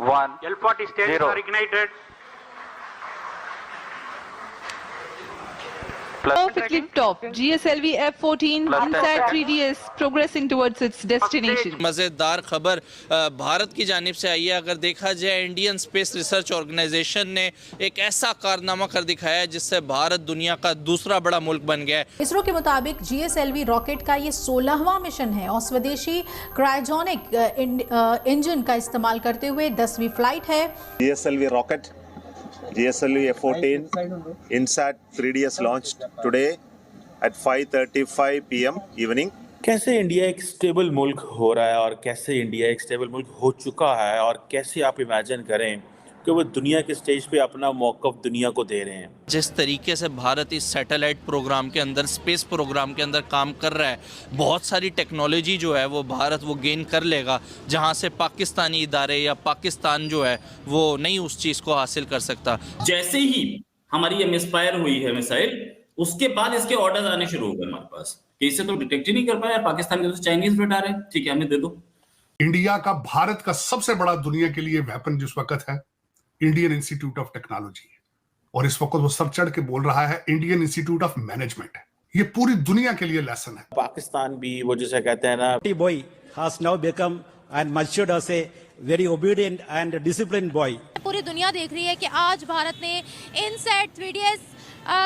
1 L40 stages 0 are ignited. Perfectly topped. GSLV F-14 Plus 10 INSAT seconds. 3DS progressing towards its destination. मज़ेदार खबर भारत की जानिब से आई है। अगर देखा जाए इंडियन स्पेस रिसर्च ऑर्गेनाइजेशन ने एक ऐसा कारनामा कर दिखाया है जिससे भारत दुनिया का दूसरा बड़ा मुल्क बन गया है। इसरो के मुताबिक GSLV रॉकेट का ये 16वां मिशन है और स्वदेशी क्रायोजेनिक इंजन का इस्तेमाल करते हुए 10वीं फ्लाइट है। GSLV rocket, GSLV F-14 INSAT 3DS launched today at 5:35 p.m. evening. कैसे इंडिया एक स्टेबल मुल्क हो रहा है और कैसे इंडिया एक स्टेबल मुल्क हो चुका है और कैसे आप इमेजिन करें कि वो दुनिया के स्टेज पे अपना मौक़िफ़ दुनिया को दे रहे हैं। जिस तरीके से भारत इस सैटेलाइट प्रोग्राम के अंदर, स्पेस प्रोग्राम के अंदर काम कर रहा है, बहुत सारी टेक्नोलॉजी जो है वो भारत वो गेन कर लेगा, जहां से पाकिस्तानी इदारे या पाकिस्तान जो है वो नहीं उस चीज़ को हासिल कर सकता। जैसे ही हमारी ये मिसफायर हुई है मिसाइल, उसके बाद इसके ऑर्डर्स आने शुरू हो गए हमारे पास कि इसे तो डिटेक्ट ही नहीं कर पाया, पाकिस्तान के तो चाइनीज बैठा रहे, ठीक है हमें दे दो। इंडिया का, भारत का सबसे बड़ा दुनिया के लिए वेपन जिस वक्त है इंडियन इंस्टीट्यूट ऑफ टेक्नोलॉजी, और इस वक्त वो सब चढ़ के बोल रहा है इंडियन इंस्टीट्यूट ऑफ मैनेजमेंट। ये पूरी दुनिया के लिए लेसन है। पाकिस्तान भी वो जिसे कहते हैं ना, boy has now become and matured as a very obedient and disciplined boy. पूरी दुनिया देख रही है कि आज भारत ने इनसैट 3DS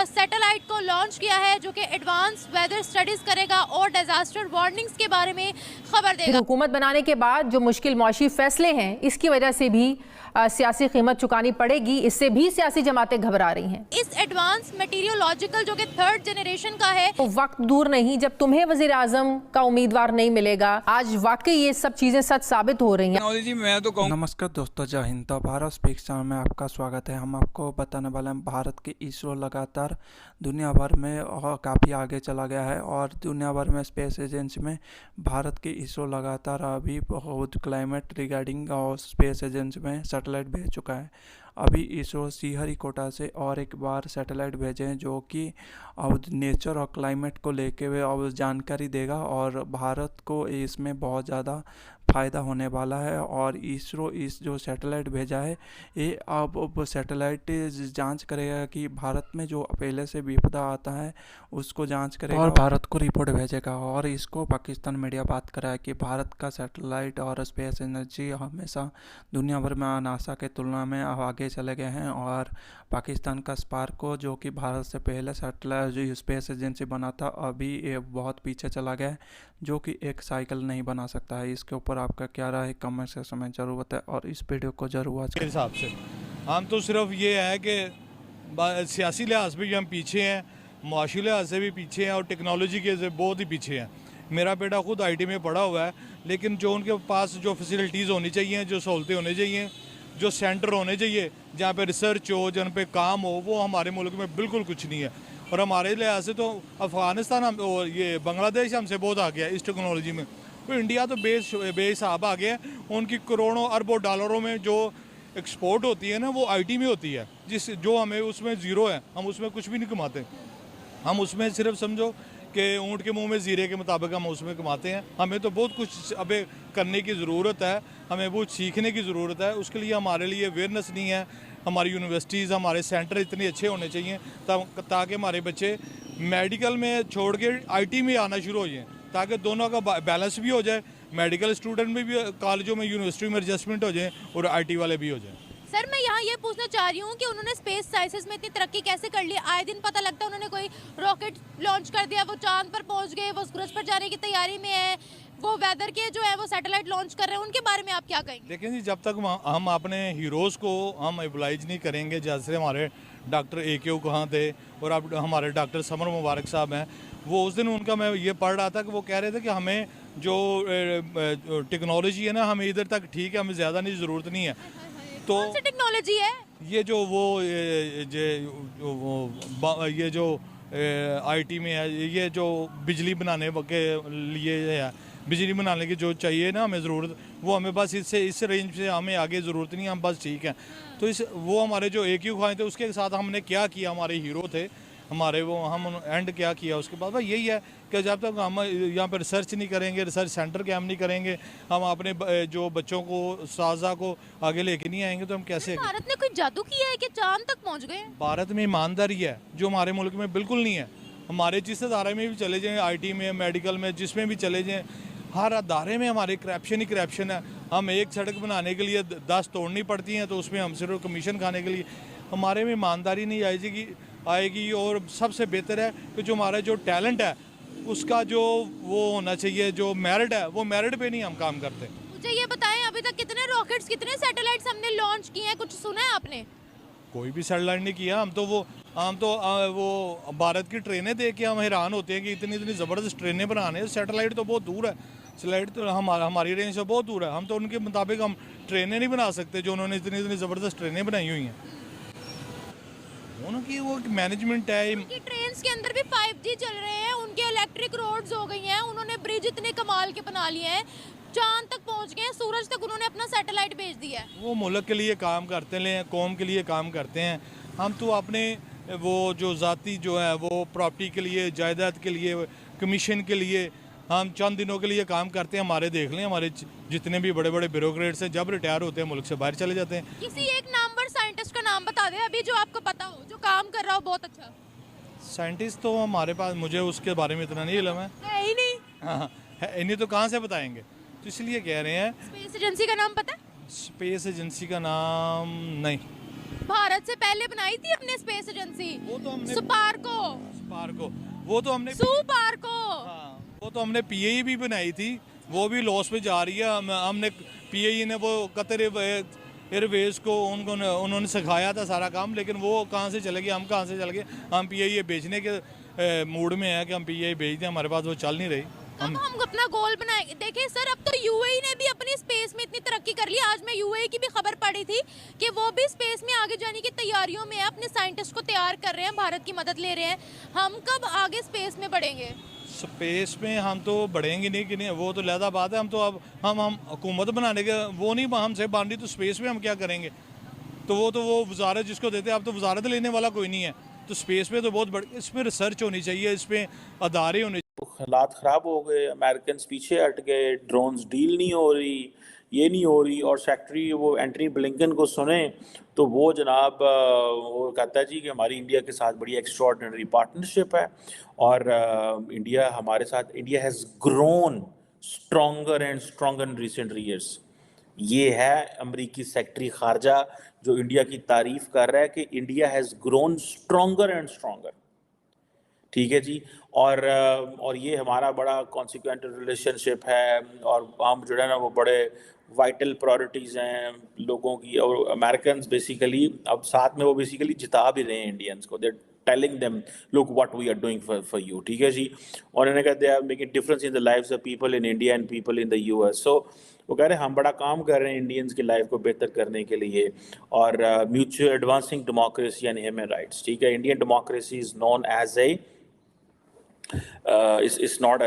सैटेलाइट को लॉन्च किया है जो कि एडवांस वेदर स्टडीज करेगा और डिजास्टर वार्निंग्स के बारे में खबर देगा। हुकूमत बनाने के बाद जो मुश्किल मौशी फैसले हैं, इसकी वजह से भी सियासी कीमत चुकानी पड़ेगी। इससे भी सियासी जमातें घबरा रही हैं। इस एडवांस मटेरियोलॉजिकल जो कि 3rd जनरेशन का है, तो वक्त दूर नहीं जब तुम्हें वजीर आजम का उम्मीदवार नहीं मिलेगा। आज वाकई ये सब चीजें सच साबित हो रही हैं। मैं तो नमस्कार दोस्तों, जय हिंद। तो भारत स्पीक्स चैनल में आपका स्वागत है। हम आपको बताने वाले हैं भारत के इसरो लगातार दुनिया भर में काफ़ी आगे चला गया है और दुनिया भर में स्पेस एजेंसी में भारत के इसरो लगातार अभी बहुत क्लाइमेट रिगार्डिंग और स्पेस एजेंसी में सैटेलाइट भेज चुका है। अभी इसरो श्रीहरिकोटा से और एक बार सैटेलाइट भेजे हैं जो कि अब नेचर और क्लाइमेट को लेके हुए अब जानकारी देगा और भारत को इसमें बहुत ज़्यादा फ़ायदा होने वाला है। और इसरो इस जो सैटेलाइट भेजा है ये अब सैटेलाइट जांच करेगा कि भारत में जो पहले से विपदा आता है उसको जांच करेगा और भारत को रिपोर्ट भेजेगा। और इसको पाकिस्तान मीडिया बात करा है कि भारत का सैटेलाइट और स्पेस एनर्जी हमेशा दुनिया भर में नासा के तुलना में आगे चले गए हैं। और पाकिस्तान का स्पार्को जो कि भारत से पहले सैटेलाइट जो स्पेस एजेंसी बना था, अभी ये बहुत पीछे चला गया है, जो कि एक साइकिल नहीं बना सकता है। इसके ऊपर आपका क्या राय है कमेंट सेक्शन में जरूर बताएं और इस वीडियो को जरूर वॉच करें। हिसाब से हम तो सिर्फ ये है कि सियासी लिहाज से भी हम पीछे हैं, मुआशी लिहाज से भी पीछे हैं और टेक्नोलॉजी के से बहुत ही पीछे हैं। मेरा बेटा खुद IT में पढ़ा हुआ है, लेकिन जो उनके पास जो फैसिलिटीज़ होनी चाहिए, जो सहूलतें होनी चाहिए, जो सेंटर होने चाहिए जहाँ पे रिसर्च हो, जहाँ पे काम हो, वो हमारे मुल्क में बिल्कुल कुछ नहीं है। और हमारे लिहाज से तो अफ़गानिस्तान हम और ये बांग्लादेश हमसे बहुत आ गया इस टेक्नोलॉजी में। तो इंडिया तो बेहिसाब आ गया है। उनकी करोड़ों अरबों डॉलरों में जो एक्सपोर्ट होती है ना, वो IT में होती है, जो हमें उसमें ज़ीरो है। हम उसमें कुछ भी नहीं कमाते। हम उसमें सिर्फ समझो कि ऊँट के मुंह में ज़ीरे के मुताबिक हम उसमें कमाते हैं। हमें तो बहुत कुछ अबे करने की ज़रूरत है, हमें बहुत सीखने की ज़रूरत है। उसके लिए हमारे लिए अवेयरनेस नहीं है। हमारी यूनिवर्सिटीज़, हमारे सेंटर इतने अच्छे होने चाहिए ताकि हमारे बच्चे मेडिकल में छोड़ के IT में आना शुरू हो जाएँ, ताकि दोनों का बैलेंस भी हो जाए। मेडिकल स्टूडेंट में भी कॉलेजों में, यूनिवर्सिटी में एडजस्टमेंट हो जाए और IT वाले भी हो जाएँ। सर मैं यहाँ ये पूछना चाह रही हूँ कि उन्होंने स्पेस साइंसेस में इतनी तरक्की कैसे कर ली? आए दिन पता लगता है उन्होंने कोई रॉकेट लॉन्च कर दिया, वो चांद पर पहुँच गए, वो सूरज पर जाने की तैयारी में है, वो वेदर के जो है वो सैटेलाइट लॉन्च कर रहे हैं। उनके बारे में आप क्या कहेंगे? देखें जी, जब तक हम अपने हीरोज़ को हम एबलाइज नहीं करेंगे, जैसे हमारे डॉक्टर AQ कहाँ थे और अब हमारे डॉक्टर समर मुबारक साहब हैं, वो उस दिन उनका मैं ये पढ़ रहा था कि वो कह रहे थे कि हमें जो टेक्नोलॉजी है ना, हमें इधर तक ठीक है, हमें ज़्यादा नहीं ज़रूरत नहीं है। तो कौन सी टेक्नोलॉजी है ये जो ये जो IT में है, ये जो बिजली बनाने के लिए है, बिजली बनाने की जो चाहिए ना हमें ज़रूरत, वो हमें बस इस रेंज से हमें आगे ज़रूरत नहीं, हम बस ठीक हैं। तो वो हमारे जो AQ खाए थे उसके साथ हमने क्या किया, हमारे हीरो थे, हमारे वो हम एंड क्या किया उसके बाद भाई यही है कि जब तक हम यहाँ पर रिसर्च नहीं करेंगे, रिसर्च सेंटर के हम नहीं करेंगे, हम अपने जो बच्चों को साजा को आगे लेके नहीं आएंगे तो हम कैसे। भारत ने कोई जादू किया है कि चांद तक पहुँच गए? भारत में ईमानदारी है जो हमारे मुल्क में बिल्कुल नहीं है। हमारे जिस अदारे में भी चले जाएँ, IT में, मेडिकल में, जिसमें भी चले जाएँ, हर अदारे में हमारे करप्शन ही करप्शन है। हम एक सड़क बनाने के लिए 10 तोड़नी पड़ती हैं तो उसमें हम सिर्फ कमीशन खाने के लिए, हमारे में ईमानदारी नहीं आएगी। और सबसे बेहतर है कि जो हमारा जो टैलेंट है उसका जो वो होना चाहिए, जो मेरिट है वो मेरिट पे नहीं हम काम करते। मुझे ये बताएं अभी तक कितने रॉकेट्स, कितने सैटेलाइट्स हमने लॉन्च किए हैं, कुछ सुना है आपने? कोई भी सैटेलाइट नहीं किया। हम तो वो भारत की ट्रेनें देख के हम हैरान होते हैं कि इतनी ज़बरदस्त ट्रेनें बनाने। सैटेलाइट तो बहुत दूर है, सैटेलाइट तो हमारी रेंज से बहुत दूर है। हम तो उनके मुताबिक हम ट्रेनें नहीं बना सकते जो उन्होंने इतनी ज़बरदस्त ट्रेनें बनाई हुई हैं। उनकी वो मैनेजमेंट है। उनकी ट्रेन्स के अंदर भी 5G चल रहे हैं, उनके इलेक्ट्रिक रोड्स हो गई हैं, उन्होंने ब्रिज इतने कमाल के बना लिए हैं, चांद तक पहुंच गए हैं, सूरज तक उन्होंने अपना सैटेलाइट भेज दिया है। वो मुल्क के लिए काम करते हैं, कौम के लिए काम करते हैं। हम तो अपने वो जो ज़ाती जो है वो प्रॉपर्टी के लिए, जायदाद के लिए, कमीशन के लिए हम चंद दिनों के लिए काम करते हैं। हमारे देख लें, हमारे जितने भी बड़े बड़े ब्यूरोक्रेट्स हैं जब रिटायर होते हैं मुल्क से बाहर चले जाते हैं। किसी एक नामवर साइंटिस्ट का नाम बता दें अभी जो आपको पता हो, जो काम कर रहा हो बहुत अच्छा। साइंटिस्ट तो हमारे पास, मुझे उसके बारे में इतना नहीं इल्म है ही नहीं। हाँ, इन्हें तो कहाँ से बताएंगे, तो इसलिए कह रहे हैं। स्पेस एजेंसी का नाम पता है? स्पेस एजेंसी का नाम नहीं। भारत से पहले बनाई थी अपने स्पेस एजेंसी, वो तो हमने सुपार्को, वो तो हमने सुपार्को, वो तो हमने PAE भी बनाई थी, वो भी लॉस पे जा रही है। हमने PAE ने वो कतर एयरवेज को उन्होंने सिखाया था सारा काम, लेकिन वो कहाँ से चले गए, हम कहाँ से चल गए। हम PAE बेचने के मूड में है कि हम PAE बेच दें, हमारे पास वो चल नहीं रही। हम अपना गोल बनाएंगे। देखिए सर, अब तो UAE ने भी अपनी स्पेस में इतनी तरक्की कर ली। आज मैं UAE की भी खबर पढ़ी थी कि वो भी स्पेस में आगे जाने की तैयारियों में है, अपने साइंटिस्ट को तैयार कर रहे हैं, भारत की मदद ले रहे हैं। हम कब आगे स्पेस में बढ़ेंगे? स्पेस में हम तो बढ़ेंगे नहीं कि नहीं, वो तो लहदा बात है। हम तो अब हम हुकूमत बनाने के वो नहीं हमसे बांधी, तो स्पेस में हम क्या करेंगे? तो वो वजारत जिसको देते हैं, अब तो वजारत लेने वाला कोई नहीं है। तो स्पेस में तो बहुत बड़ी, इस पर रिसर्च होनी चाहिए, इस पर अदारे होने। हालात ख़राब हो गए, अमेरिकन पीछे हट गए, ड्रोन्स डील नहीं हो रही, ये नहीं हो रही। और सेक्रेटरी वो एंटनी ब्लिंकन को सुने तो वो जनाब वो कहता है जी कि हमारी इंडिया के साथ बड़ी एक्स्ट्रॉर्डिनरी पार्टनरशिप है और इंडिया हमारे साथ, India has grown stronger and stronger in recent years. ये है अमरीकी सेक्रेटरी खारजा जो इंडिया की तारीफ कर रहा है कि India has grown stronger and stronger. ठीक है जी। और ये हमारा बड़ा कॉन्सिक्वेंट रिलेशनशिप है और हम जो है ना वो बड़े वाइटल प्रायोरिटीज़ हैं लोगों की। और अमेरिकन बेसिकली अब साथ में वो बेसिकली जिता भी रहे हैं इंडियंस को। They telling them look what we are doing for you. ठीक है जी। और उन्होंने कहा they are making difference in the lives of people in India and people in the US। So वो कह रहे हैं हम बड़ा काम कर रहे हैं इंडियंस की लाइफ को बेहतर करने के लिए और mutual advancing democracy and human rights. ठीक है। Indian democracy is known as a it's not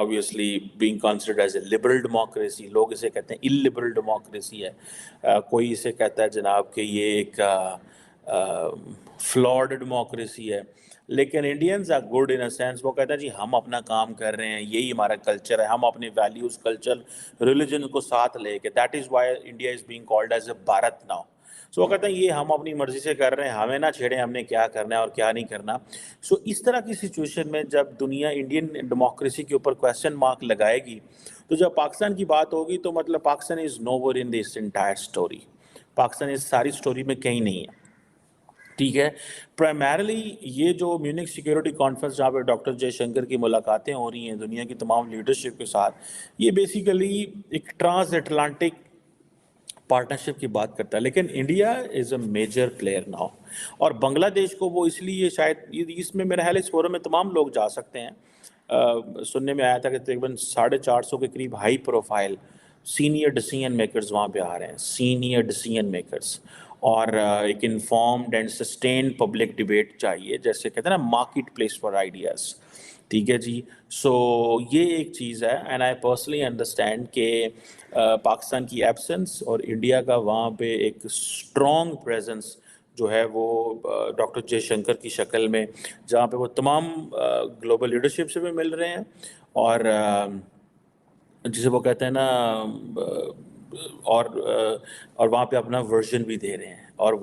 obviously being considered as a liberal democracy। लोग इसे कहते हैं illiberal democracy है। कोई इसे कहता है जनाब कि ये एक flawed democracy है। लेकिन Indians are good in a sense. वो कहते हैं जी हम अपना काम कर रहे हैं, यही हमारा कल्चर है, हम अपने वैल्यूज़, कल्चर, रिलीजन को साथ लेके, that is why India is being called as a Bharat now. So वो कहते हैं ये हम अपनी मर्ज़ी से कर रहे हैं, हमें ना छेड़ें हमने क्या करना है और क्या नहीं करना। सो इस तरह की सिचुएशन में जब दुनिया इंडियन डेमोक्रेसी के ऊपर क्वेश्चन मार्क लगाएगी तो जब पाकिस्तान की बात होगी तो मतलब Pakistan is nowhere in this entire story. Pakistan इस सारी स्टोरी में कहीं नहीं है। ठीक है। प्राइमरली ये जो म्यूनिक सिक्योरिटी कॉन्फ्रेंस जहाँ पर डॉक्टर जयशंकर की मुलाकातें हो रही हैं दुनिया की तमाम लीडरशिप के साथ, ये बेसिकली एक ट्रांस अटलांटिक पार्टनरशिप की बात करता है। लेकिन India is a major player now और बांग्लादेश को वो इसलिए शायद इसमें मेरा ख्याल इस फोरम में तमाम लोग जा सकते हैं। सुनने में आया था कि तकरीबन 450 के करीब high profile senior decision makers वहाँ पे आ रहे हैं, सीनियर डिसीजन मेकर्स। और एक informed and sustained public debate चाहिए, जैसे कहते हैं ना मार्केट प्लेस फॉर आइडियाज़। ठीक है जी। सो ये एक चीज़ है एंड आई पर्सनली अंडरस्टैंड कि पाकिस्तान की एब्सेंस और इंडिया का वहाँ पे एक स्ट्रॉन्ग प्रेजेंस जो है वो डॉक्टर जयशंकर की शक्ल में, जहाँ पे वो तमाम ग्लोबल लीडरशिप से भी मिल रहे हैं और जिसे वो कहते हैं ना और वहाँ पे अपना वर्जन भी दे रहे हैं और वो